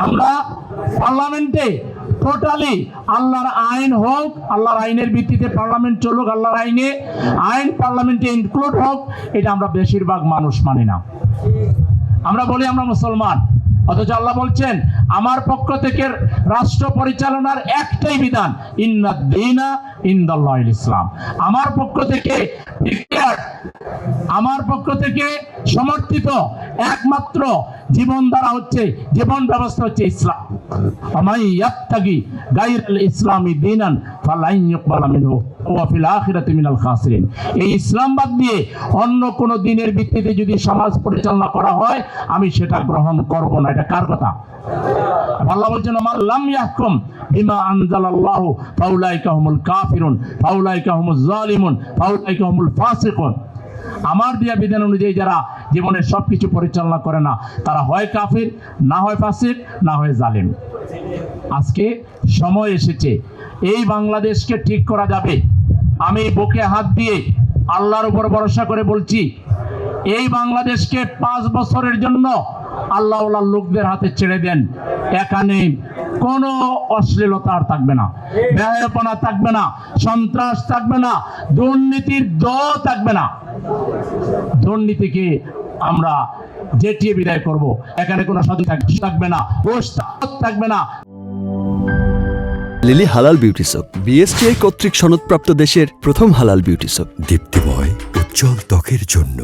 আমরা পার্লামেন্টে টোটালি আল্লাহর আইন হোক, আল্লাহর আইনের ভিত্তিতে পার্লামেন্ট চলুক, আল্লাহর আইনে আইন পার্লামেন্টে ইনক্লুড হোক, এটা আমরা বেশিরভাগ মানুষ মানি না। আমরা বলি আমরা মুসলমান, অথচ আল্লাহ বলছেন আমার পক্ষ থেকে রাষ্ট্র পরিচালনার একটাই বিধান, ইন্নাদ দীনা ইনদাল্লাহিল ইসলাম। আমার পক্ষ থেকে সমর্থিত একমাত্র জীবনধারা হচ্ছে, জীবন ব্যবস্থা হচ্ছে ইসলাম। আমান ইয়াবতাগি গায়রাল ইসলামি দীনান ফালান ইউকবালা মিনহু ওয়া ফিল আখিরাতি মিনাল খাসিরিন। এই ইসলাম বাদ দিয়ে অন্য কোন দিনের ভিত্তিতে যদি সমাজ পরিচালনা করা হয়, আমি সেটা গ্রহণ করব না। এটা কার কথা? আল্লাহ বলছেন মান লাম ইয়াহকুম বিমা আনজালাল্লাহু ফাউলাইকা হুমুল কাফিরুন ফাউলাইকা হুমুজ জালিমুন ফাউলাইকা হুমুল ফাসিকুন। আমার দেয়া বিধান অনুযায়ী যারা জীবনের সবকিছু পরিচালনা করে না, তারা হয় কাফির, না হয় ফাসিক, না হয় জালিম। আজকে সময় এসেছে, এই বাংলাদেশকে ঠিক করা যাবে। আমি বুকে হাত দিয়ে আল্লাহর উপর ভরসা করে বলছি, এই বাংলাদেশকে 5 বছরের জন্য আল্লাহওয়ালার লোকদের হাতে ছেড়ে দেন। এখানে কোনো অশ্লীলতা আর থাকবে না, বেহায়াপনা থাকবে না, সন্ত্রাস থাকবে না, দুর্নীতির দ থাকবে না। দুর্নীতিকে আমরা জেটিয়ে বিদায় করব। এখানে কোনো সতী থাকবে না, ঘোষ থাকবে না। লিলি হালাল বিউটি সোপ, বিএসটিআই কর্তৃক সনদপ্রাপ্ত দেশের প্রথম হালাল বিউটি সোপ, দীপ্তিময় উজ্জ্বল ত্বকের জন্য।